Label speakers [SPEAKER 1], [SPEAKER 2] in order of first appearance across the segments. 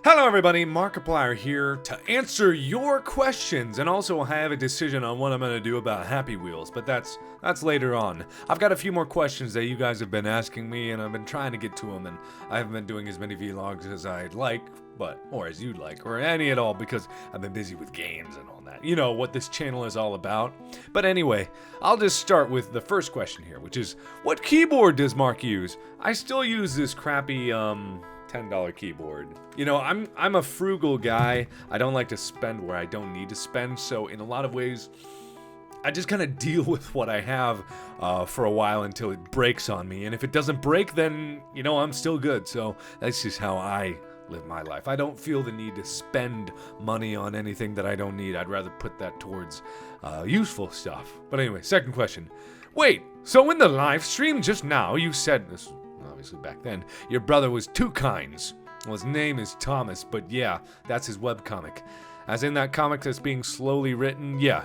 [SPEAKER 1] Hello everybody, Markiplier here to answer your questions, and also have a decision on what I'm going to do about Happy Wheels, but that's later on. I've got a few more questions that you guys have been asking me, and I've been trying to get to them, and I haven't been doing as many vlogs as I'd like, or as you'd like, or any at all, because I've been busy with games and all that. You know what this channel is all about. But anyway, I'll just start with the first question here, which is, what keyboard does Mark use? I still use this crappy, $10 keyboard. You know, I'm a frugal guy. I don't like to spend where I don't need to spend, so in a lot of ways, I just kind of deal with what I have for a while until it breaks on me. And if it doesn't break, then, you know, I'm still good. So that's just how I live my life. I don't feel the need to spend money on anything that I don't need. I'd rather put that towards useful stuff. But anyway, second question. Wait, so in the live stream just now, you said this, obviously back then, your brother was two kinds. Well, his name is Thomas, but yeah, that's his webcomic. As in that comic that's being slowly written, yeah,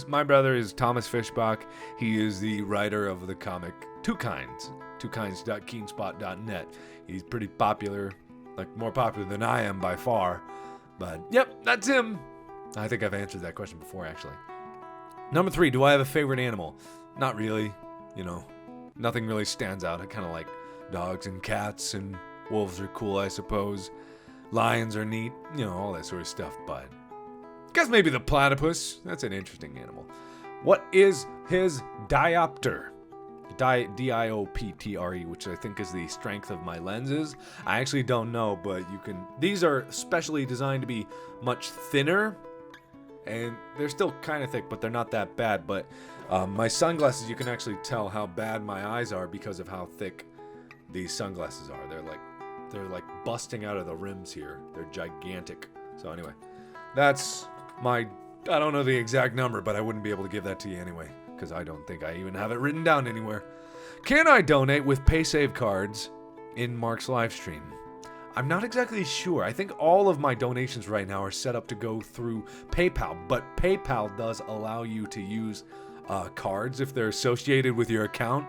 [SPEAKER 1] my brother is Thomas Fishbach. He is the writer of the comic Two Kinds, twokinds.keenspot.net. He's pretty popular, like more popular than I am by far. But yep, that's him. I think I've answered that question before, actually. Number 3, do I have a favorite animal? Not really, you know. Nothing really stands out. I kind of like dogs and cats, and wolves are cool, I suppose. Lions are neat, you know, all that sort of stuff, but I guess maybe the platypus. That's an interesting animal. What is his diopter? D-I-O-P-T-R-E, which I think is the strength of my lenses. I actually don't know, but these are specially designed to be much thinner, and they're still kind of thick, but they're not that bad. But my sunglasses, you can actually tell how bad my eyes are because of how thick these sunglasses are. They're like busting out of the rims here. They're gigantic. So anyway, that's I don't know the exact number, but I wouldn't be able to give that to you anyway, because I don't think I even have it written down anywhere. Can I donate with PaySave cards in Mark's live stream? I'm not exactly sure. I think all of my donations right now are set up to go through PayPal, but PayPal does allow you to use cards if they're associated with your account.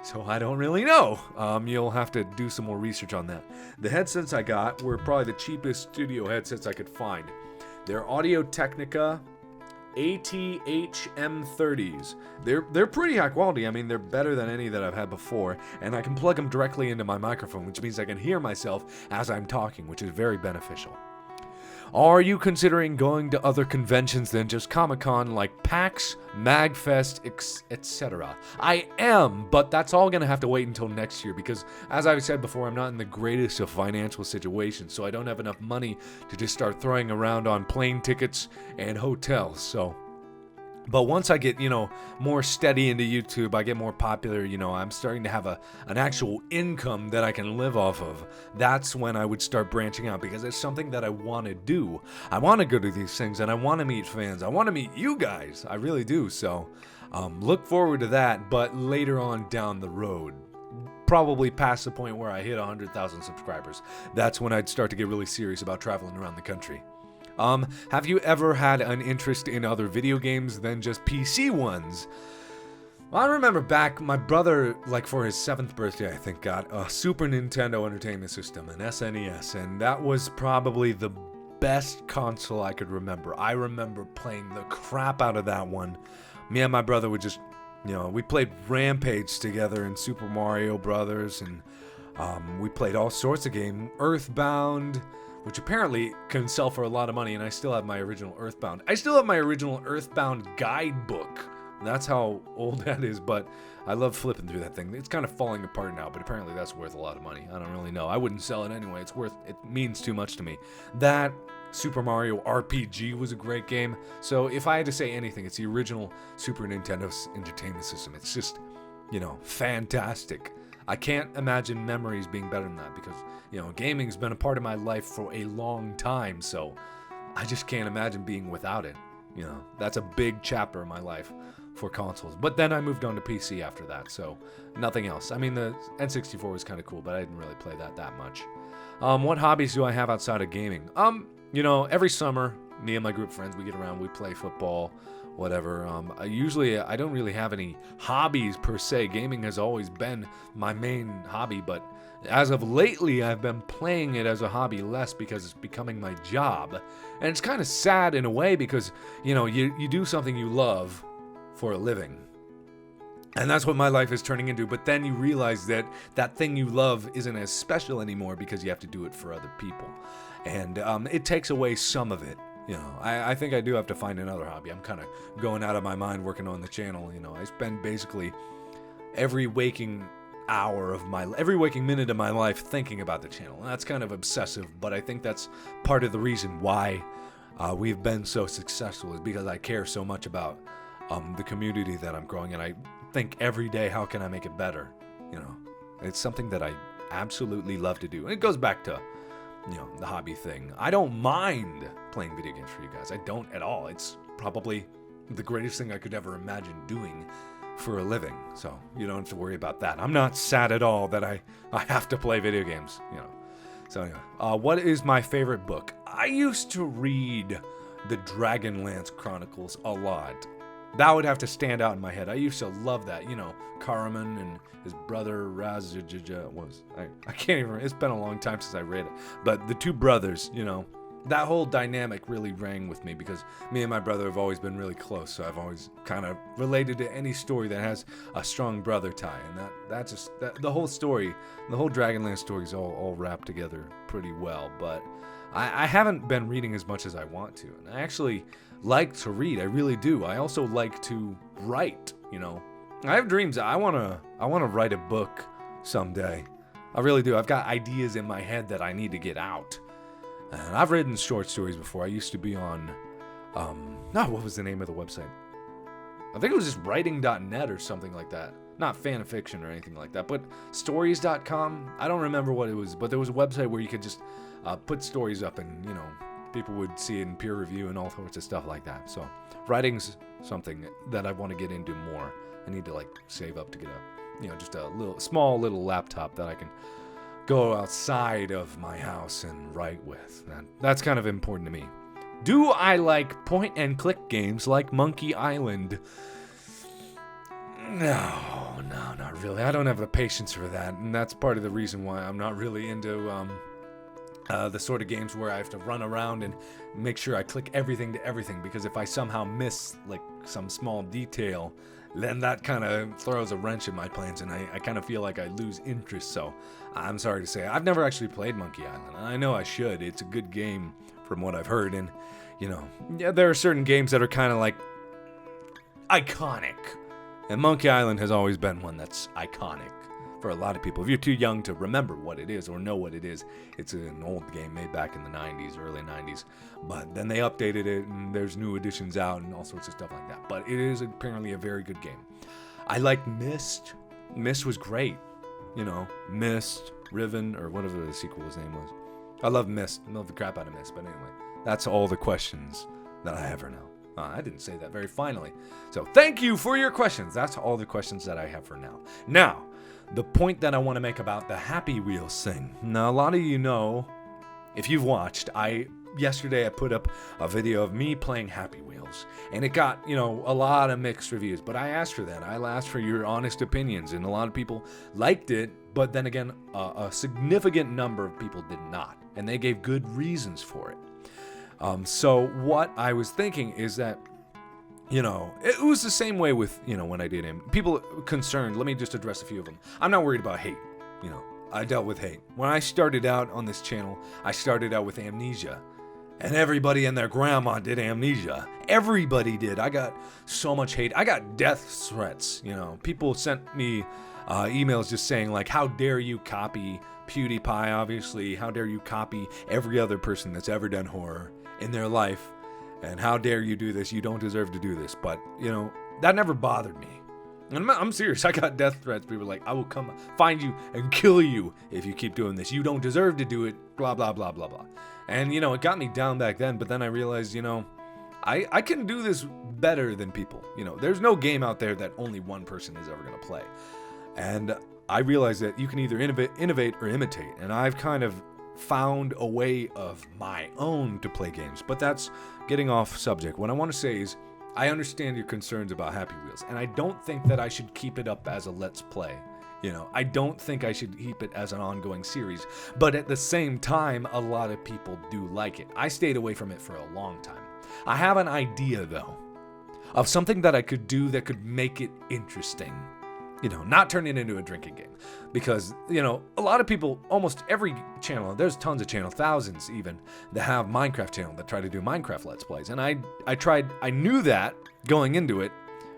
[SPEAKER 1] So I don't really know. You'll have to do some more research on that. The headsets I got were probably the cheapest studio headsets I could find. They're Audio-Technica ATH-M30s. They're pretty high quality. I mean, they're better than any that I've had before, and I can plug them directly into my microphone, which means I can hear myself as I'm talking, which is very beneficial. Are you considering going to other conventions than just Comic-Con like PAX, MagFest, etc.? I am, but that's all going to have to wait until next year because, as I've said before, I'm not in the greatest of financial situations, so I don't have enough money to just start throwing around on plane tickets and hotels, so... But once I get, more steady into YouTube, I get more popular, I'm starting to have an actual income that I can live off of. That's when I would start branching out, because it's something that I want to do. I want to go to these things, and I want to meet fans. I want to meet you guys. I really do. So look forward to that, but later on down the road. Probably past the point where I hit 100,000 subscribers. That's when I'd start to get really serious about traveling around the country. Have you ever had an interest in other video games than just PC ones? I remember back, my brother, for his 7th birthday, I think, got a Super Nintendo Entertainment System, an SNES, and that was probably the best console I could remember. I remember playing the crap out of that one. Me and my brother would just, we played Rampage together in Super Mario Brothers, and we played all sorts of games. Earthbound, which apparently can sell for a lot of money, and I still have my original Earthbound. I still have my original Earthbound guidebook. That's how old that is, but I love flipping through that thing. It's kind of falling apart now, but apparently that's worth a lot of money. I don't really know. I wouldn't sell it anyway. It means too much to me. That Super Mario RPG was a great game. So if I had to say anything, it's the original Super Nintendo Entertainment System. It's just, fantastic. I can't imagine memories being better than that because, gaming's been a part of my life for a long time, so I just can't imagine being without it. That's a big chapter in my life for consoles. But then I moved on to PC after that, so nothing else. I mean, the N64 was kind of cool, but I didn't really play that much. What hobbies do I have outside of gaming? Every summer, me and my group of friends, we get around, we play football, whatever. I don't really have any hobbies per se. Gaming has always been my main hobby, but As of lately, I've been playing it as a hobby less because it's becoming my job. And it's kind of sad in a way because, you do something you love for a living. And that's what my life is turning into. But then you realize that that thing you love isn't as special anymore because you have to do it for other people. And it takes away some of it. I think I do have to find another hobby. I'm kind of going out of my mind working on the channel. I spend basically every waking minute of my life thinking about the channel. And that's kind of obsessive, but I think that's part of the reason why we've been so successful is because I care so much about the community that I'm growing, and I think every day, how can I make it better? It's something that I absolutely love to do. And it goes back to, the hobby thing. I don't mind playing video games for you guys. I don't at all. It's probably the greatest thing I could ever imagine doing for a living. So you don't have to worry about that. I'm not sad at all that I have to play video games, So anyway, what is my favorite book? I used to read the Dragonlance Chronicles a lot. That would have to stand out in my head. I used to love that. Karaman and his brother Razajija was. I can't even remember. It's been a long time since I read it. But the two brothers, that whole dynamic really rang with me because me and my brother have always been really close. So I've always kind of related to any story that has a strong brother tie. And the whole story, the whole Dragonlance story is all wrapped together pretty well. But I haven't been reading as much as I want to. And I actually like to read. I really do. I also like to write, I have dreams. I want to write a book someday. I really do. I've got ideas in my head that I need to get out. And I've written short stories before. I used to be on, what was the name of the website? I think it was just writing.net or something like that. Not fan fiction or anything like that, but stories.com. I don't remember what it was, but there was a website where you could just put stories up and, people would see it in peer review and all sorts of stuff like that. So writing's something that I want to get into more. I need to save up to get just a small little laptop that I can go outside of my house and write with. That's kind of important to me. Do I like point and click games like Monkey Island? No, not really. I don't have the patience for that, and that's part of the reason why I'm not really into the sort of games where I have to run around and make sure I click everything to everything, because if I somehow miss some small detail, then that kind of throws a wrench in my plans, and I kind of feel like I lose interest. So I'm sorry to say, I've never actually played Monkey Island, and I know I should. It's a good game from what I've heard, and there are certain games that are kind of iconic, and Monkey Island has always been one that's iconic for a lot of people. If you're too young to remember what it is or know what it is, it's an old game made back in the 90s, early 90s. But then they updated it, and there's new editions out and all sorts of stuff like that. But it is apparently a very good game. I like Myst. Myst was great. Myst, Riven, or whatever the sequel's name was. I love Myst. I love the crap out of Myst. But anyway, that's all the questions that I have for now. I didn't say that very finally. So thank you for your questions. That's all the questions that I have for now. Now, the point that I want to make about the Happy Wheels thing. Now, a lot of you know, if you've watched, yesterday I put up a video of me playing Happy Wheels, and it got, a lot of mixed reviews, but I asked for that. I asked for your honest opinions, and a lot of people liked it, but then again, a significant number of people did not, and they gave good reasons for it. So what I was thinking is that, it was the same way with, when I did him. People concerned, let me just address a few of them. I'm not worried about hate. I dealt with hate. When I started out on this channel, I started out with Amnesia. And everybody and their grandma did Amnesia. Everybody did. I got so much hate. I got death threats. People sent me emails just saying, how dare you copy PewDiePie, obviously. How dare you copy every other person that's ever done horror in their life. And how dare you do this? You don't deserve to do this. But, that never bothered me. And I'm serious. I got death threats. People were like, I will come find you and kill you if you keep doing this. You don't deserve to do it. Blah, blah, blah, blah, blah. And, it got me down back then. But then I realized, I can do this better than people. There's no game out there that only one person is ever going to play. And I realized that you can either innovate or imitate. And I've kind of found a way of my own to play games. But that's getting off subject. What I want to say is, I understand your concerns about Happy Wheels, and I don't think that I should keep it up as a Let's Play. I don't think I should keep it as an ongoing series. But at the same time, a lot of people do like it. I stayed away from it for a long time. I have an idea, though, of something that I could do that could make it interesting. Not turn it into a drinking game. Because, a lot of people, almost every channel, there's tons of channels, thousands even, that have Minecraft channel that try to do Minecraft Let's Plays. And I knew that going into it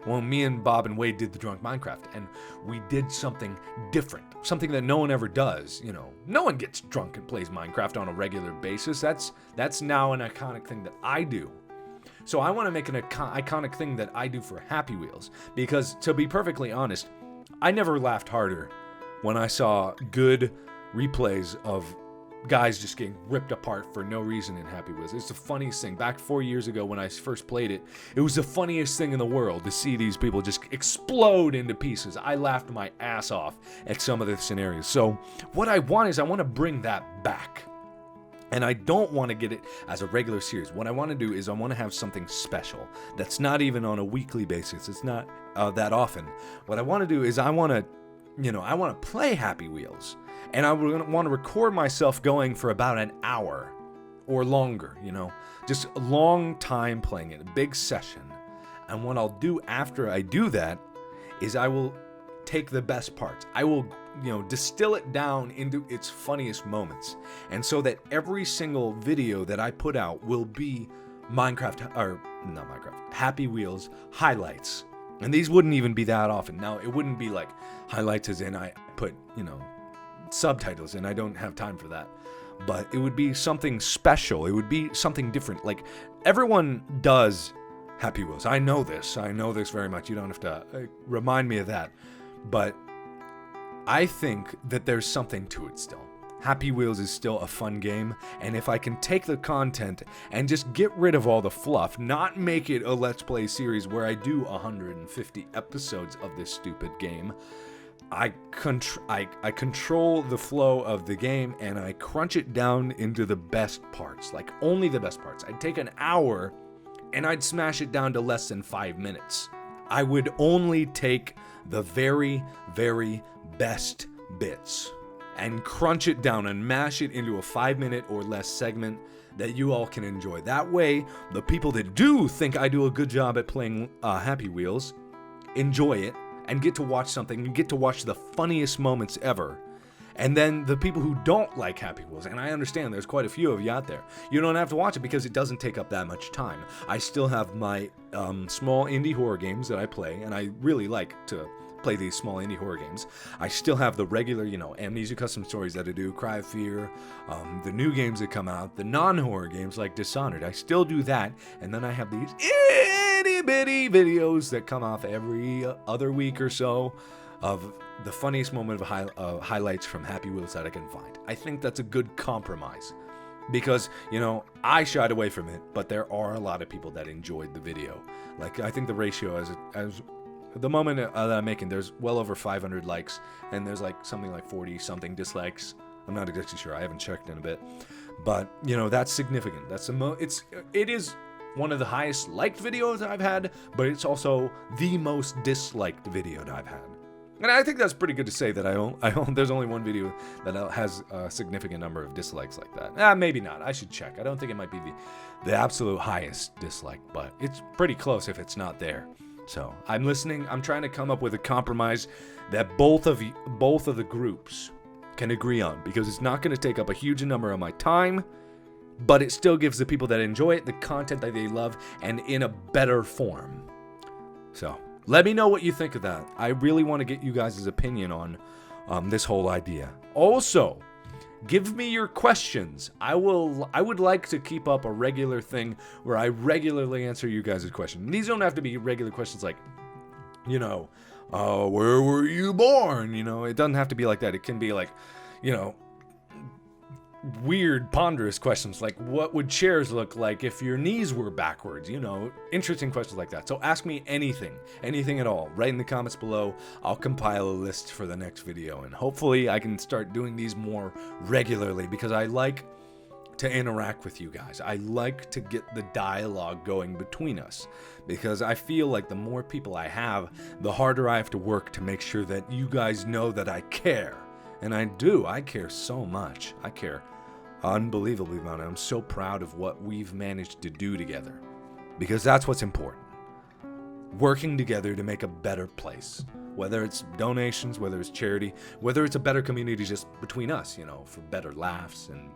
[SPEAKER 1] when me and Bob and Wade did the Drunk Minecraft. And we did something different, something that no one ever does. No one gets drunk and plays Minecraft on a regular basis. That's now an iconic thing that I do. So I want to make an iconic thing that I do for Happy Wheels. Because, to be perfectly honest, I never laughed harder when I saw good replays of guys just getting ripped apart for no reason in Happy Wheels. It's the funniest thing. Back 4 years ago when I first played it, it was the funniest thing in the world to see these people just explode into pieces. I laughed my ass off at some of the scenarios. So what I want to bring that back. And I don't want to get it as a regular series. What I want to do is I want to have something special that's not even on a weekly basis. It's not that often. What I want to do is I want to play Happy Wheels. And I want to record myself going for about an hour or longer, just a long time playing it, a big session. And what I'll do after I do that is I will take the best parts. I will distill it down into its funniest moments. And so that every single video that I put out will be Happy Wheels highlights. And these wouldn't even be that often. Now, it wouldn't be like highlights as in I put, subtitles in. I don't have time for that. But it would be something special. It would be something different. Like, everyone does Happy Wheels. I know this very much. You don't have to remind me of that. But I think that there's something to it still. Happy Wheels is still a fun game, and if I can take the content and just get rid of all the fluff, not make it a Let's Play series where I do 150 episodes of this stupid game, I control the flow of the game, and I crunch it down into the best parts, like only the best parts. I'd take an hour, and I'd smash it down to less than 5 minutes. I would only take the very, very best bits and crunch it down and mash it into a 5-minute or less segment that you all can enjoy. That way, the people that do think I do a good job at playing Happy Wheels enjoy it and get to watch something and get to watch the funniest moments ever. And then the people who don't like Happy Wheels, and I understand there's quite a few of you out there, you don't have to watch it because it doesn't take up that much time. I still have my small indie horror games that I play, and I really like to play these small indie horror games. I still have the regular, Amnesia Custom Stories that I do, Cry of Fear, the new games that come out, the non-horror games like Dishonored. I still do that, and then I have these itty-bitty videos that come off every other week or so of the funniest moment of highlights from Happy Wheels that I can find. I think that's a good compromise because, I shied away from it, but there are a lot of people that enjoyed the video. Like, I think the ratio as the moment that I'm making, there's well over 500 likes, and there's like something like 40-something dislikes. I'm not exactly sure. I haven't checked in a bit. But, that's significant. It is one of the highest liked videos I've had, but it's also the most disliked video that I've had. And I think that's pretty good to say that there's only one video that has a significant number of dislikes like that. Maybe not. I should check. I don't think it might be the absolute highest dislike, but it's pretty close if it's not there. So I'm listening. I'm trying to come up with a compromise that both of the groups can agree on, because it's not going to take up a huge number of my time, but it still gives the people that enjoy it the content that they love and in a better form. So let me know what you think of that. I really want to get you guys' opinion on this whole idea. Also, give me your questions. I would like to keep up a regular thing where I regularly answer you guys' questions. These don't have to be regular questions like, where were you born? It doesn't have to be like that. It can be like, weird, ponderous questions like, what would chairs look like if your knees were backwards? Interesting questions like that. So ask me anything at all. Write in the comments below. I'll compile a list for the next video, and hopefully I can start doing these more regularly, because I like to interact with you guys. I like to get the dialogue going between us, because I feel like the more people I have, the harder I have to work to make sure that you guys know that I care. And I do. I care so much. I care unbelievably about it. I'm so proud of what we've managed to do together, because that's what's important. Working together to make a better place. Whether it's donations, whether it's charity, whether it's a better community just between us, for better laughs and,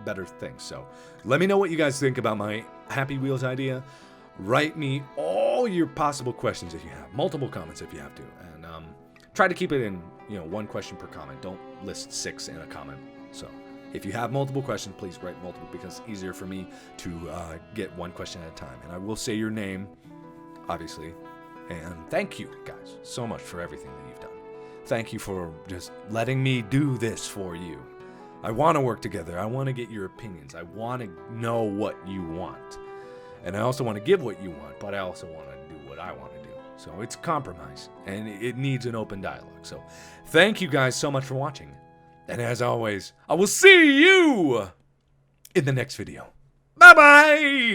[SPEAKER 1] better things. So let me know what you guys think about my Happy Wheels idea. Write me all your possible questions if you have, multiple comments if you have to. And try to keep it in, one question per comment. Don't list 6 in a comment. So if you have multiple questions, please write multiple, because it's easier for me to get one question at a time. And I will say your name, obviously. And thank you guys so much for everything that you've done. Thank you for just letting me do this for you. I want to work together. I want to get your opinions. I want to know what you want. And I also want to give what you want, but I also want to do what I want to do. So it's a compromise, and it needs an open dialogue. So thank you guys so much for watching. And as always, I will see you in the next video. Bye-bye!